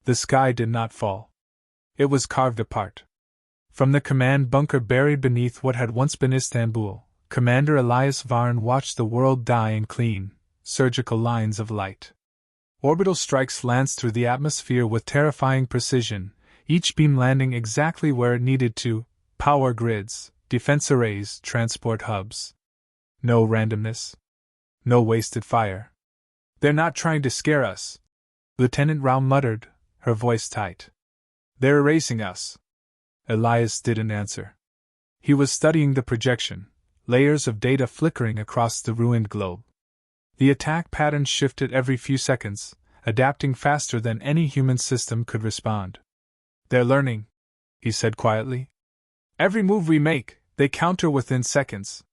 The sky did not fall. It was carved apart. From the command bunker buried beneath what had once been Istanbul, Commander Elias Varn watched the world die in clean, surgical lines of light. Orbital strikes lanced through the atmosphere with terrifying precision, each beam landing exactly where it needed to: power grids, defense arrays, transport hubs. No randomness. No wasted fire. "They're not trying to scare us," Lieutenant Rao muttered, her voice tight. "They're erasing us." Elias didn't answer. He was studying the projection, layers of data flickering across the ruined globe. The attack pattern shifted every few seconds, adapting faster than any human system could respond. "They're learning," he said quietly. "Every move we make, they counter within seconds.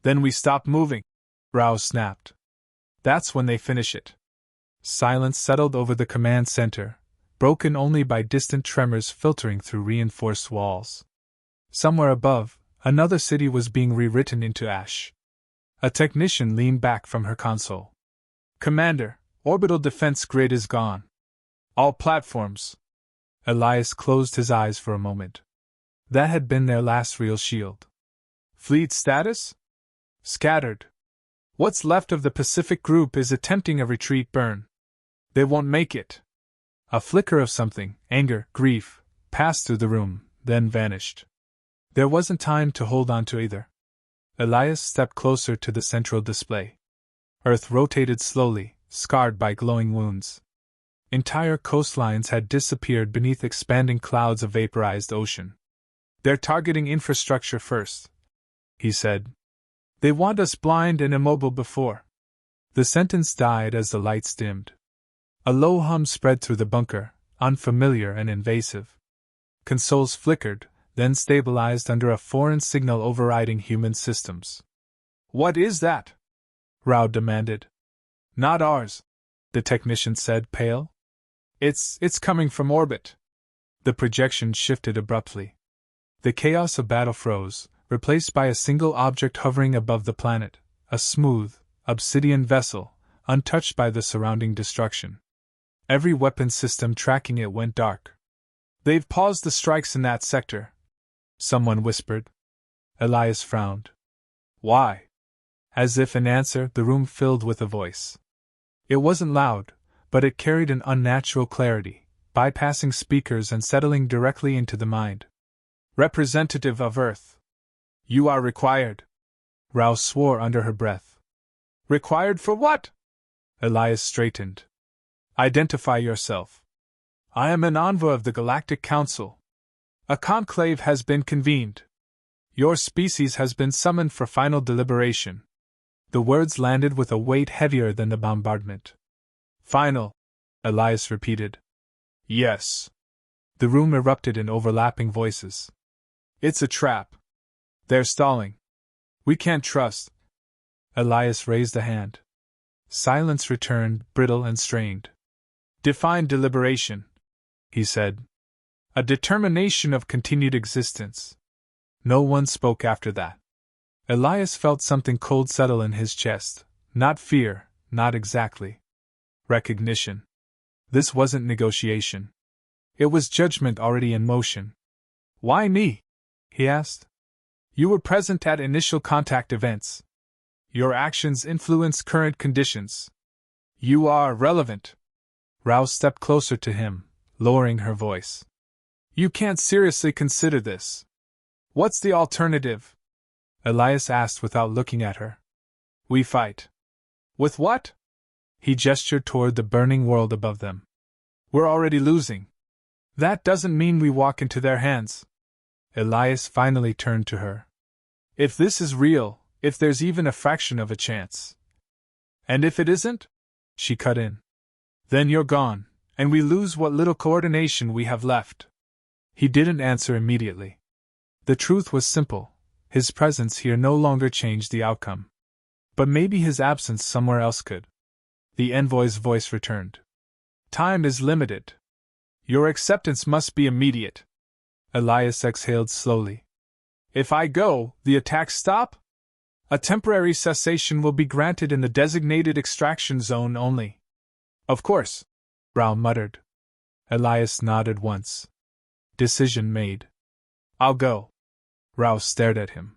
Then we stop moving," Rao snapped. "That's when they finish it." Silence settled over the command center, broken only by distant tremors filtering through reinforced walls. Somewhere above, another city was being rewritten into ash. A technician leaned back from her console. "Commander, orbital defense grid is gone. All platforms." Elias closed his eyes for a moment. That had been their last real shield. "Fleet status?" "Scattered. What's left of the Pacific Group is attempting a retreat burn. They won't make it." A flicker of something, anger, grief, passed through the room, then vanished. There wasn't time to hold on to either. Elias stepped closer to the central display. Earth rotated slowly, scarred by glowing wounds. Entire coastlines had disappeared beneath expanding clouds of vaporized ocean. "They're targeting infrastructure first," he said. "They want us blind and immobile before." The sentence died as the lights dimmed. A low hum spread through the bunker, unfamiliar and invasive. Consoles flickered, then stabilized under a foreign signal overriding human systems. "What is that?" Rao demanded. "Not ours," the technician said, pale. It's coming from orbit." The projection shifted abruptly. The chaos of battle froze, replaced by a single object hovering above the planet, a smooth, obsidian vessel, untouched by the surrounding destruction. Every weapon system tracking it went dark. "They've paused the strikes in that sector," someone whispered. Elias frowned. "Why?" As if in answer, the room filled with a voice. It wasn't loud, but it carried an unnatural clarity, bypassing speakers and settling directly into the mind. "Representative of Earth. You are required." Rao swore under her breath. "Required for what?" Elias straightened. "Identify yourself." "I am an envoy of the Galactic Council. A conclave has been convened. Your species has been summoned for final deliberation." The words landed with a weight heavier than the bombardment. "Final," Elias repeated. "Yes." The room erupted in overlapping voices. "It's a trap. They're stalling. We can't trust." Elias raised a hand. Silence returned, brittle and strained. "Define deliberation," he said. "A determination of continued existence." No one spoke after that. Elias felt something cold settle in his chest. Not fear, not exactly. Recognition. This wasn't negotiation. It was judgment already in motion. "Why me?" he asked. "You were present at initial contact events. Your actions influence current conditions. You are relevant." Rao stepped closer to him, lowering her voice. "You can't seriously consider this. What's the alternative?" Elias asked without looking at her. "We fight." "With what?" He gestured toward the burning world above them. "We're already losing." "That doesn't mean we walk into their hands." Elias finally turned to her. "If this is real, if there's even a fraction of a chance." "And if it isn't?" she cut in. "Then you're gone, and we lose what little coordination we have left." He didn't answer immediately. The truth was simple: his presence here no longer changed the outcome. But maybe his absence somewhere else could. The envoy's voice returned. "Time is limited. Your acceptance must be immediate." Elias exhaled slowly. "If I go, the attacks stop?" "A temporary cessation will be granted in the designated extraction zone only." "Of course," Rao muttered. Elias nodded once. Decision made. I'll go. Rouse stared at him.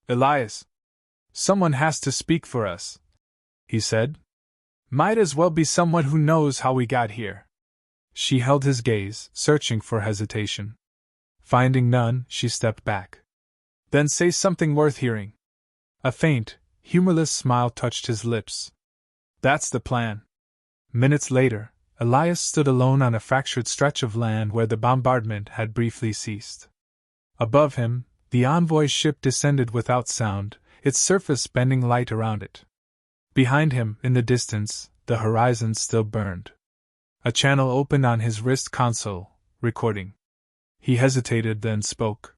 Elias. Someone has to speak for us, he said. Might as well be someone who knows how we got here. She held his gaze, searching for hesitation. Finding none, she stepped back. Then say something worth hearing. A faint, humorless smile touched his lips. That's the plan. Minutes later, Elias stood alone on a fractured stretch of land where the bombardment had briefly ceased. Above him, the envoy ship descended without sound, its surface bending light around it. Behind him, in the distance, the horizon still burned. A channel opened on his wrist console, recording. He hesitated, then spoke.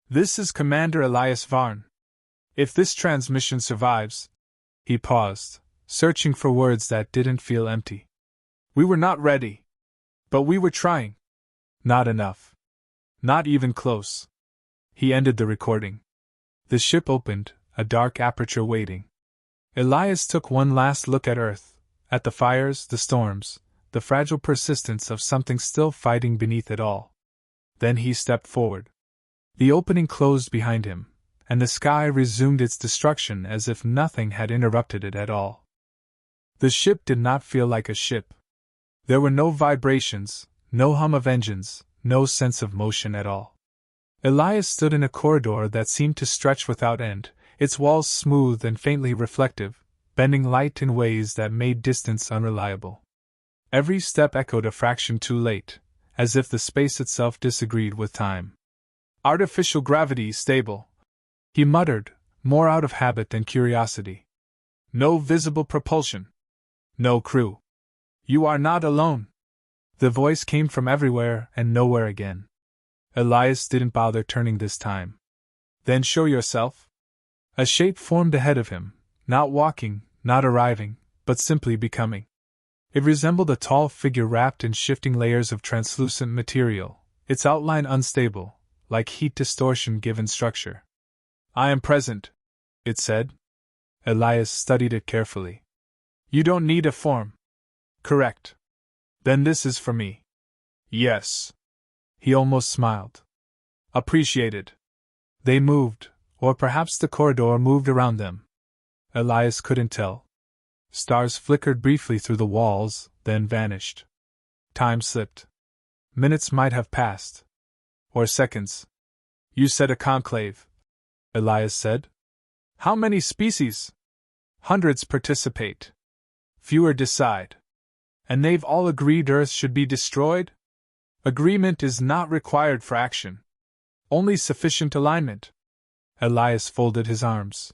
This is Commander Elias Varn. If this transmission survives... He paused, searching for words that didn't feel empty. We were not ready. But we were trying. Not enough. Not even close. He ended the recording. The ship opened, a dark aperture waiting. Elias took one last look at Earth, at the fires, the storms, the fragile persistence of something still fighting beneath it all. Then he stepped forward. The opening closed behind him, and the sky resumed its destruction as if nothing had interrupted it at all. The ship did not feel like a ship. There were no vibrations, no hum of engines, no sense of motion at all. Elias stood in a corridor that seemed to stretch without end, its walls smooth and faintly reflective, bending light in ways that made distance unreliable. Every step echoed a fraction too late, as if the space itself disagreed with time. Artificial gravity stable, he muttered, more out of habit than curiosity. No visible propulsion. No crew. You are not alone. The voice came from everywhere and nowhere again. Elias didn't bother turning this time. Then show yourself. A shape formed ahead of him, not walking, not arriving, but simply becoming. It resembled a tall figure wrapped in shifting layers of translucent material, its outline unstable, like heat distortion given structure. I am present, it said. Elias studied it carefully. You don't need a form. Correct. Then this is for me. Yes. He almost smiled. Appreciated. They moved, or perhaps the corridor moved around them. Elias couldn't tell. Stars flickered briefly through the walls, then vanished. Time slipped. Minutes might have passed. Or seconds. You said a conclave, Elias said. How many species? Hundreds participate. Fewer decide. And they've all agreed Earth should be destroyed? Agreement is not required for action. Only sufficient alignment. Elias folded his arms.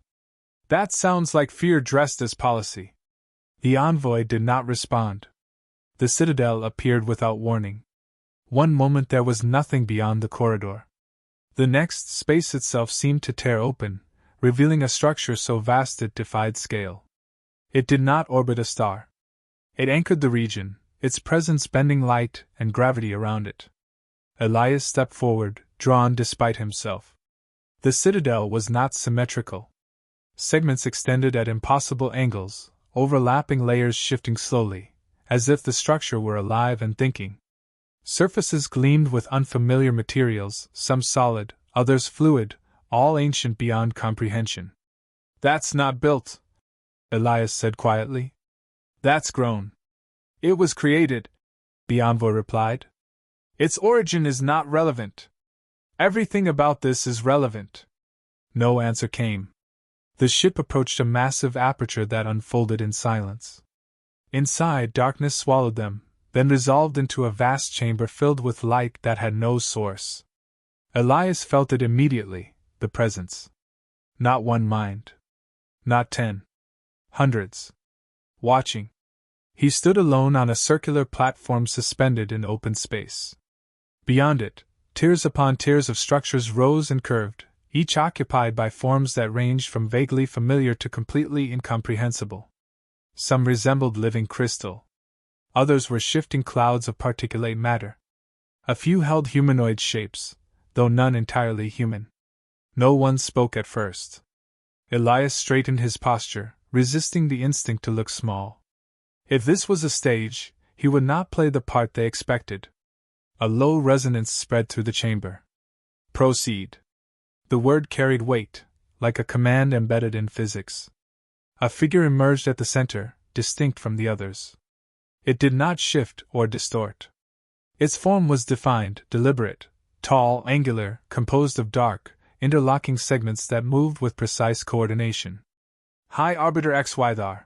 That sounds like fear dressed as policy. The envoy did not respond. The citadel appeared without warning. One moment there was nothing beyond the corridor. The next, space itself seemed to tear open, revealing a structure so vast it defied scale. It did not orbit a star. It anchored the region, its presence bending light and gravity around it. Elias stepped forward, drawn despite himself. The citadel was not symmetrical. Segments extended at impossible angles, overlapping layers shifting slowly, as if the structure were alive and thinking. Surfaces gleamed with unfamiliar materials, some solid, others fluid, all ancient beyond comprehension. That's not built, Elias said quietly. That's grown. It was created, the envoy replied. Its origin is not relevant. Everything about this is relevant. No answer came. The ship approached a massive aperture that unfolded in silence. Inside, darkness swallowed them, then resolved into a vast chamber filled with light that had no source. Elias felt it immediately, the presence. Not one mind. Not 10. Hundreds. Watching. He stood alone on a circular platform suspended in open space. Beyond it, tiers upon tiers of structures rose and curved, each occupied by forms that ranged from vaguely familiar to completely incomprehensible. Some resembled living crystal. Others were shifting clouds of particulate matter. A few held humanoid shapes, though none entirely human. No one spoke at first. Elias straightened his posture, resisting the instinct to look small. If this was a stage, he would not play the part they expected, A low resonance spread through the chamber. Proceed. The word carried weight, like a command embedded in physics. A figure emerged at the center, distinct from the others. It did not shift or distort. Its form was defined, deliberate, tall, angular, composed of dark, interlocking segments that moved with precise coordination. High Arbiter XY,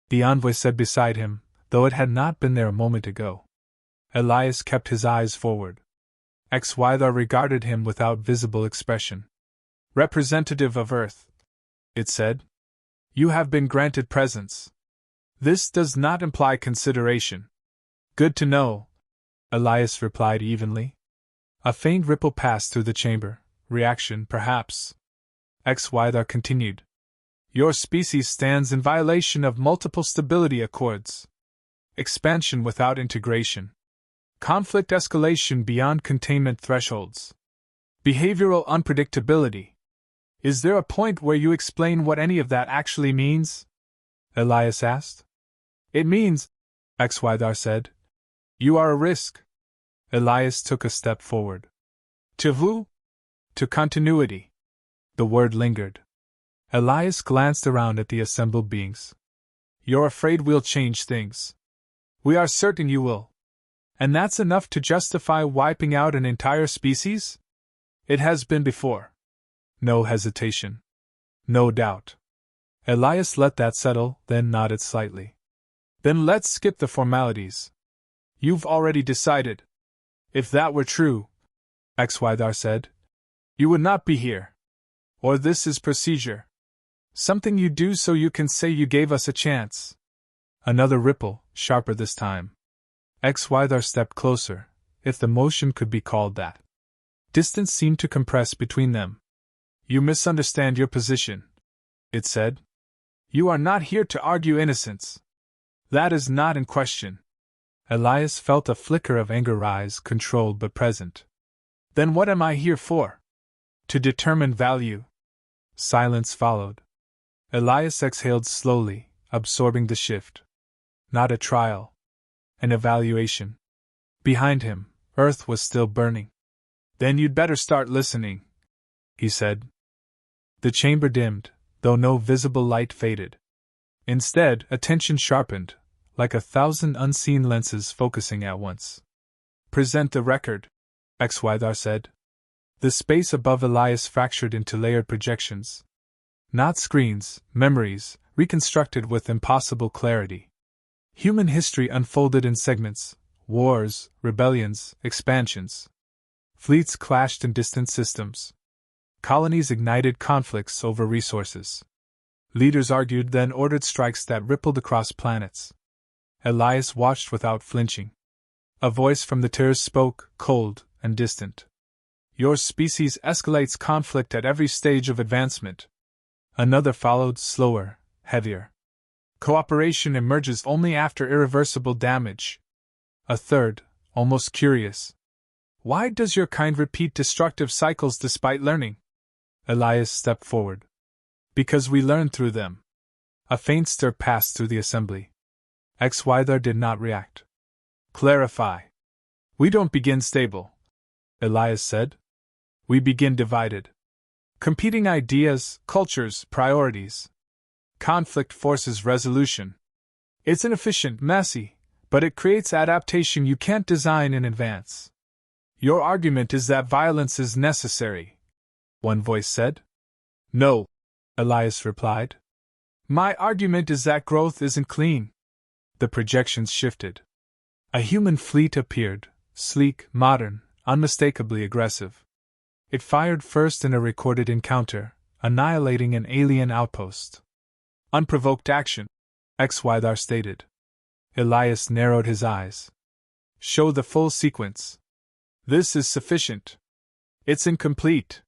the envoy said beside him, though it had not been there a moment ago. Elias kept his eyes forward. XY regarded him without visible expression. Representative of Earth, it said. You have been granted presence. This does not imply consideration. Good to know, Elias replied evenly. A faint ripple passed through the chamber. Reaction, perhaps. XY continued. Your species stands in violation of multiple stability accords. Expansion without integration. Conflict escalation beyond containment thresholds. Behavioral unpredictability. Is there a point where you explain what any of that actually means? Elias asked. It means, XY said, you are a risk. Elias took a step forward. To who? To continuity. The word lingered. Elias glanced around at the assembled beings. You're afraid we'll change things. We are certain you will. And that's enough to justify wiping out an entire species? It has been before. No hesitation. No doubt. Elias let that settle, then nodded slightly. Then let's skip the formalities. You've already decided. If that were true, XY said, you would not be here. Or this is procedure. Something you do so you can say you gave us a chance. Another ripple, sharper this time. XY stepped closer, if the motion could be called that. Distance seemed to compress between them. You misunderstand your position, it said. You are not here to argue innocence. That is not in question. Elias felt a flicker of anger rise, controlled but present. Then what am I here for? To determine value. Silence followed. Elias exhaled slowly, absorbing the shift. Not a trial. An evaluation. Behind him, Earth was still burning. Then you'd better start listening, he said. The chamber dimmed, though no visible light faded. Instead, attention sharpened, like 1,000 unseen lenses focusing at once. Present the record, XY said. The space above Elias fractured into layered projections. Not screens, memories, reconstructed with impossible clarity. Human history unfolded in segments, wars, rebellions, expansions. Fleets clashed in distant systems. Colonies ignited conflicts over resources. Leaders argued, then ordered strikes that rippled across planets. Elias watched without flinching. A voice from the terrace spoke, cold and distant. Your species escalates conflict at every stage of advancement. Another followed, slower, heavier. Cooperation emerges only after irreversible damage. A third, almost curious. Why does your kind repeat destructive cycles despite learning? Elias stepped forward. Because we learn through them. A faint stir passed through the assembly. XY did not react. Clarify. We don't begin stable, Elias said. We begin divided. Competing ideas, cultures, priorities. Conflict forces resolution. It's inefficient, messy, but it creates adaptation you can't design in advance. Your argument is that violence is necessary, one voice said. No, Elias replied. My argument is that growth isn't clean. The projections shifted. A human fleet appeared, sleek, modern, unmistakably aggressive. It fired first in a recorded encounter, annihilating an alien outpost. Unprovoked action, XY stated. Elias narrowed his eyes. Show the full sequence. This is sufficient. It's incomplete.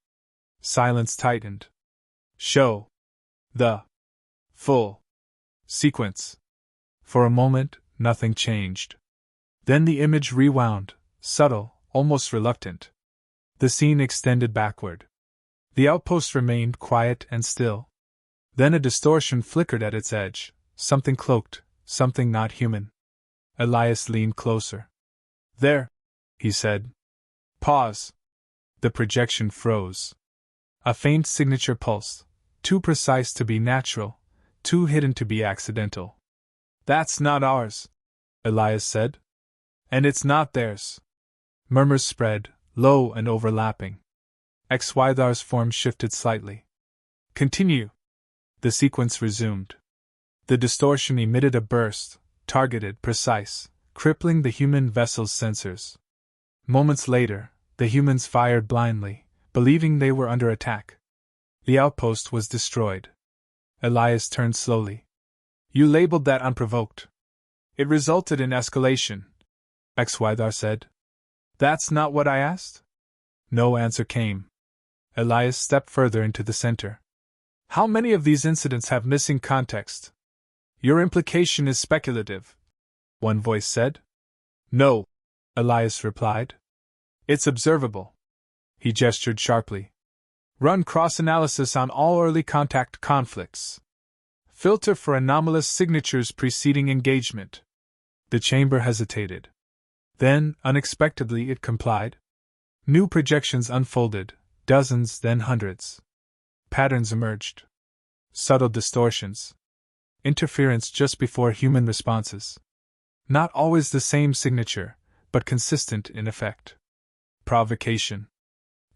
Silence tightened. Show the full sequence. For a moment, nothing changed. Then the image rewound, subtle, almost reluctant. The scene extended backward. The outpost remained quiet and still. Then a distortion flickered at its edge, something cloaked, something not human. Elias leaned closer. There, he said. Pause. The projection froze. A faint signature pulsed, too precise to be natural, too hidden to be accidental. That's not ours, Elias said. And it's not theirs. Murmurs spread, low and overlapping. XY's form shifted slightly. Continue. The sequence resumed. The distortion emitted a burst, targeted, precise, crippling the human vessel's sensors. Moments later, the humans fired blindly, believing they were under attack. The outpost was destroyed. Elias turned slowly. You labeled that unprovoked. It resulted in escalation, XYR said. That's not what I asked? No answer came. Elias stepped further into the center. How many of these incidents have missing context? Your implication is speculative, one voice said. No, Elias replied. It's observable. He gestured sharply. Run cross-analysis on all early contact conflicts. Filter for anomalous signatures preceding engagement. The chamber hesitated. Then, unexpectedly, it complied. New projections unfolded, dozens, then hundreds. Patterns emerged. Subtle distortions. Interference just before human responses. Not always the same signature, but consistent in effect. Provocation.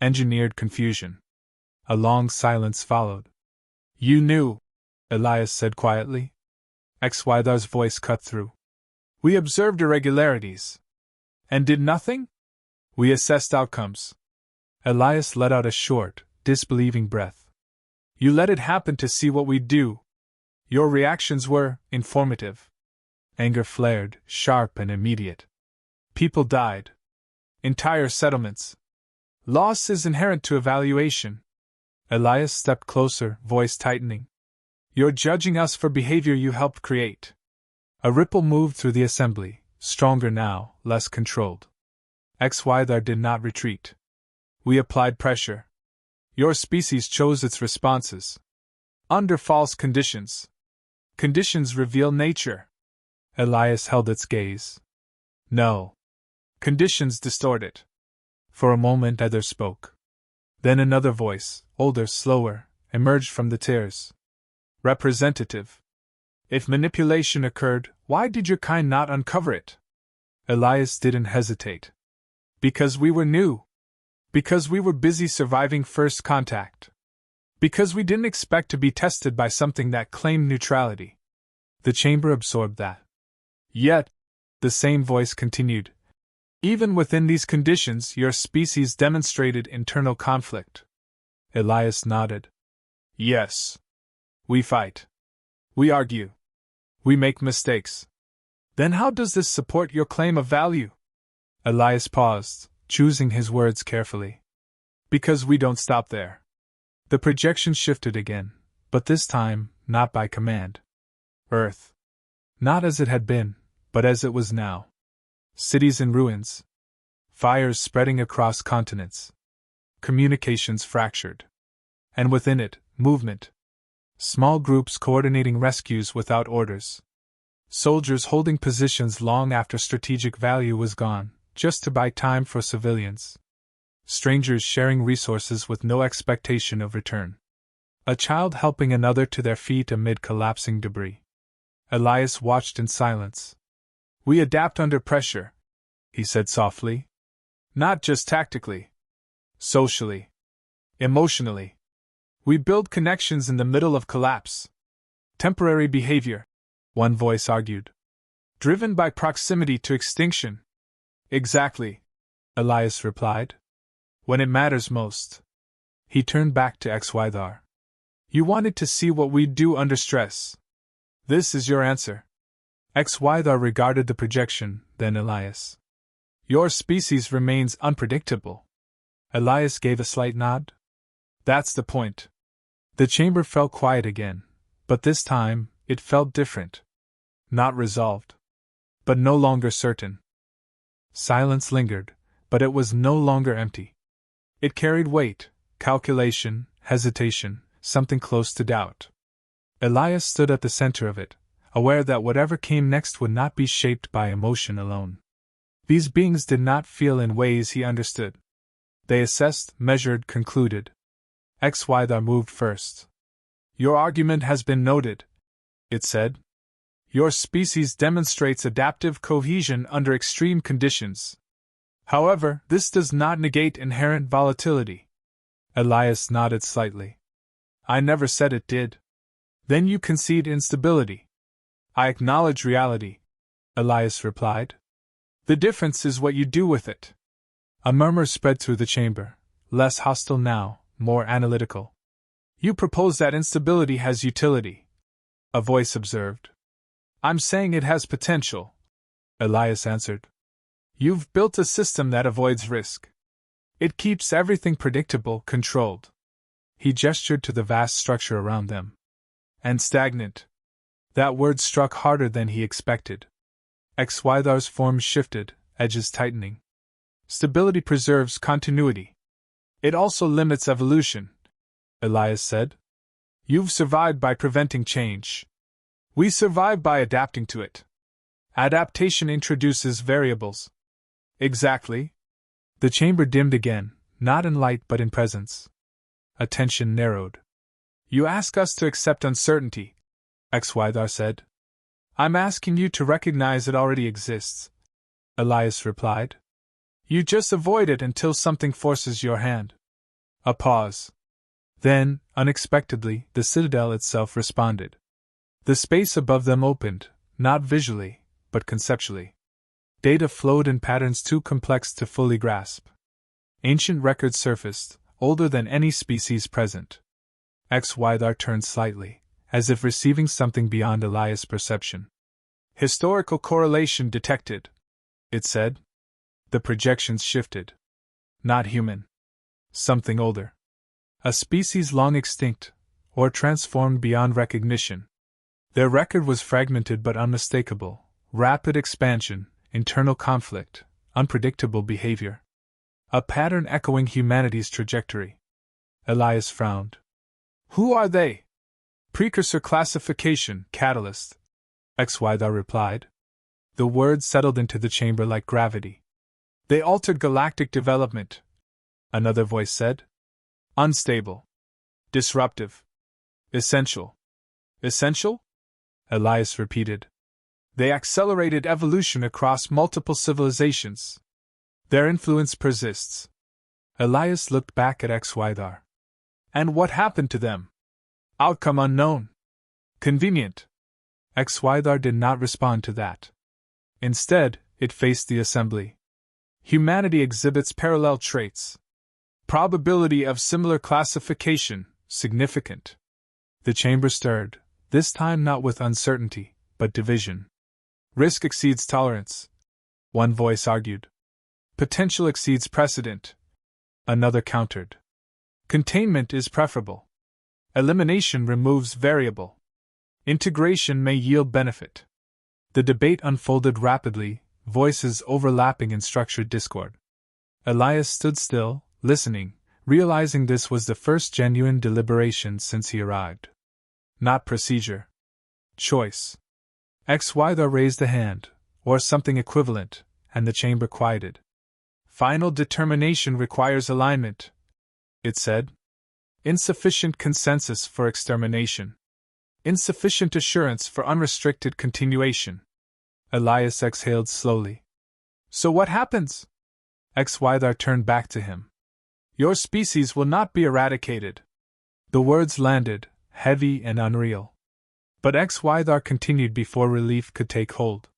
Engineered confusion. A long silence followed. You knew, Elias said quietly. XY's voice cut through. We observed irregularities. And did nothing? We assessed outcomes. Elias let out a short, disbelieving breath. You let it happen to see what we'd do. Your reactions were informative. Anger flared, sharp and immediate. People died. Entire settlements. Loss is inherent to evaluation. Elias stepped closer, voice tightening. You're judging us for behavior you helped create. A ripple moved through the assembly, stronger now, less controlled. XYR did not retreat. We applied pressure. Your species chose its responses. Under false conditions. Conditions reveal nature. Elias held its gaze. No. Conditions distort it. For a moment either spoke. Then another voice, older, slower, emerged from the tears. Representative. If manipulation occurred, why did your kind not uncover it? Elias didn't hesitate. Because we were new. Because we were busy surviving first contact. Because we didn't expect to be tested by something that claimed neutrality. The chamber absorbed that. Yet, the same voice continued. Even within these conditions, your species demonstrated internal conflict. Elias nodded. Yes. We fight. We argue. We make mistakes. Then how does this support your claim of value? Elias paused, choosing his words carefully. Because we don't stop there. The projection shifted again, but this time, not by command. Earth. Not as it had been, but as it was now. Cities in ruins. Fires spreading across continents. Communications fractured. And within it, movement. Small groups coordinating rescues without orders. Soldiers holding positions long after strategic value was gone, just to buy time for civilians. Strangers sharing resources with no expectation of return. A child helping another to their feet amid collapsing debris. Elias watched in silence. We adapt under pressure, he said softly. Not just tactically. Socially. Emotionally. We build connections in the middle of collapse. Temporary behavior, one voice argued. Driven by proximity to extinction. Exactly, Elias replied. When it matters most. He turned back to XYR. You wanted to see what we'd do under stress. This is your answer. XYR regarded the projection, then Elias. Your species remains unpredictable. Elias gave a slight nod. That's the point. The chamber fell quiet again, but this time, it felt different. Not resolved. But no longer certain. Silence lingered, but it was no longer empty. It carried weight, calculation, hesitation, something close to doubt. Elias stood at the center of it, aware that whatever came next would not be shaped by emotion alone. These beings did not feel in ways he understood. They assessed, measured, concluded. HFY moved first. Your argument has been noted, it said. Your species demonstrates adaptive cohesion under extreme conditions. However, this does not negate inherent volatility. Elias nodded slightly. I never said it did. Then you concede instability. I acknowledge reality, Elias replied. The difference is what you do with it. A murmur spread through the chamber, less hostile now, more analytical. You propose that instability has utility, a voice observed. I'm saying it has potential, Elias answered. You've built a system that avoids risk. It keeps everything predictable, controlled. He gestured to the vast structure around them. And stagnant. That word struck harder than he expected. HFY's form shifted, edges tightening. Stability preserves continuity. It also limits evolution, Elias said. You've survived by preventing change. We survive by adapting to it. Adaptation introduces variables. Exactly. The chamber dimmed again, not in light but in presence. Attention narrowed. You ask us to accept uncertainty, HFY said. I'm asking you to recognize it already exists, Elias replied. You just avoid it until something forces your hand. A pause. Then, unexpectedly, the citadel itself responded. The space above them opened, not visually, but conceptually. Data flowed in patterns too complex to fully grasp. Ancient records surfaced, older than any species present. HFY turned slightly, as if receiving something beyond Elias' perception. Historical correlation detected, it said. The projections shifted. Not human. Something older. A species long extinct, or transformed beyond recognition. Their record was fragmented but unmistakable. Rapid expansion, internal conflict, unpredictable behavior. A pattern echoing humanity's trajectory. Elias frowned. Who are they? Precursor classification, catalyst, HFY replied. The words settled into the chamber like gravity. They altered galactic development, another voice said. Unstable. Disruptive. Essential. Essential? Elias repeated. They accelerated evolution across multiple civilizations. Their influence persists. Elias looked back at HFY. And what happened to them? Outcome unknown. Convenient. HFY did not respond to that. Instead, it faced the assembly. Humanity exhibits parallel traits. Probability of similar classification, significant. The chamber stirred, this time not with uncertainty, but division. Risk exceeds tolerance, one voice argued. Potential exceeds precedent, another countered. Containment is preferable. Elimination removes variable. Integration may yield benefit. The debate unfolded rapidly, voices overlapping in structured discord. Elias stood still, listening, realizing this was the first genuine deliberation since he arrived. Not procedure. Choice. HFY raised a hand, or something equivalent, and the chamber quieted. Final determination requires alignment, it said. Insufficient consensus for extermination. Insufficient assurance for unrestricted continuation. Elias exhaled slowly. So what happens? HFY turned back to him. Your species will not be eradicated. The words landed, heavy and unreal. But HFY continued before relief could take hold.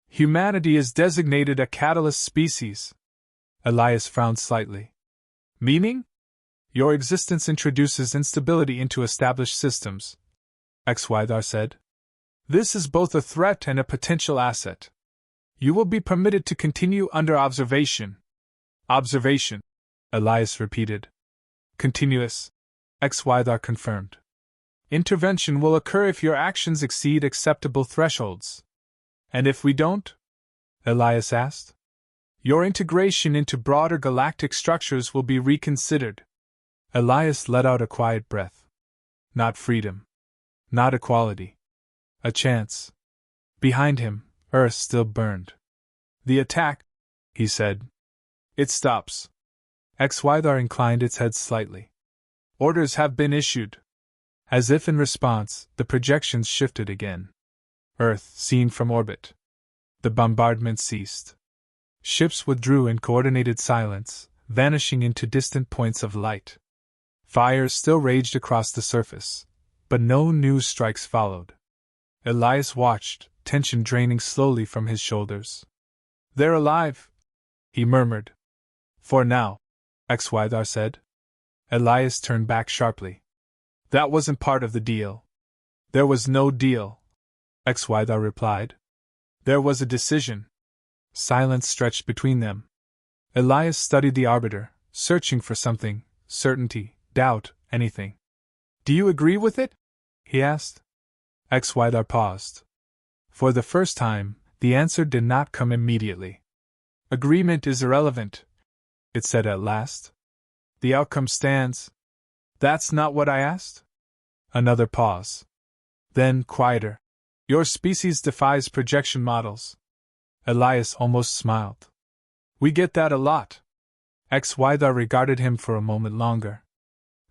Humanity is designated a catalyst species. Elias frowned slightly. Meaning? Your existence introduces instability into established systems, HFY said. This is both a threat and a potential asset. You will be permitted to continue under observation. Observation, Elias repeated. Continuous, HFY confirmed. Intervention will occur if your actions exceed acceptable thresholds. And if we don't? Elias asked. Your integration into broader galactic structures will be reconsidered. Elias let out a quiet breath. Not freedom. Not equality. A chance. Behind him, Earth still burned. The attack, he said. It stops. HFY inclined its head slightly. Orders have been issued. As if in response, the projections shifted again. Earth seen from orbit. The bombardment ceased. Ships withdrew in coordinated silence, vanishing into distant points of light. Fires still raged across the surface, but no new strikes followed. Elias watched, tension draining slowly from his shoulders. They're alive, he murmured. For now, HFY said. Elias turned back sharply. That wasn't part of the deal. There was no deal, HFY replied. There was a decision. Silence stretched between them. Elias studied the arbiter, searching for something, certainty, doubt, anything. Do you agree with it? He asked. HFY paused. For the first time, the answer did not come immediately. Agreement is irrelevant, it said at last. The outcome stands. That's not what I asked? Another pause. Then, quieter. Your species defies projection models. Elias almost smiled. We get that a lot. HFY regarded him for a moment longer.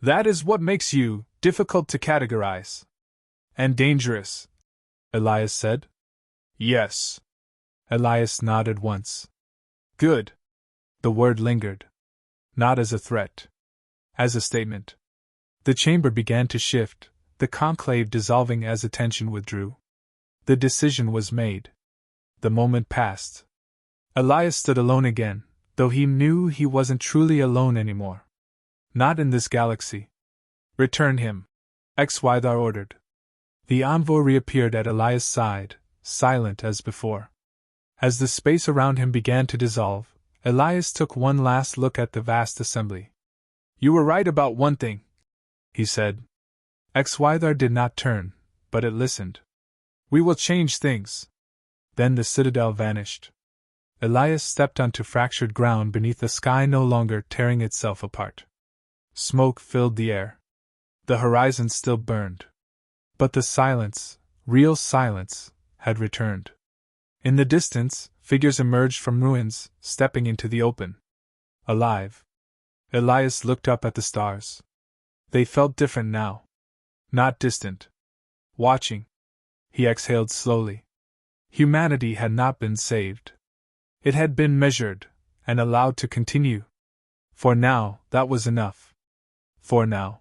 That is what makes you difficult to categorize. And dangerous, Elias said. Yes. Elias nodded once. Good. The word lingered. Not as a threat. As a statement. The chamber began to shift, the conclave dissolving as attention withdrew. The decision was made. The moment passed. Elias stood alone again, though he knew he wasn't truly alone anymore. Not in this galaxy. Return him, HFY ordered. The envoy reappeared at Elias' side, silent as before. As the space around him began to dissolve, Elias took one last look at the vast assembly. You were right about one thing, he said. HFY did not turn, but it listened. We will change things. Then the citadel vanished. Elias stepped onto fractured ground beneath the sky no longer tearing itself apart. Smoke filled the air. The horizon still burned. But the silence, real silence, had returned. In the distance, figures emerged from ruins, stepping into the open. Alive. Elias looked up at the stars. They felt different now. Not distant. Watching. He exhaled slowly. Humanity had not been saved. It had been measured, and allowed to continue. For now, that was enough. For now.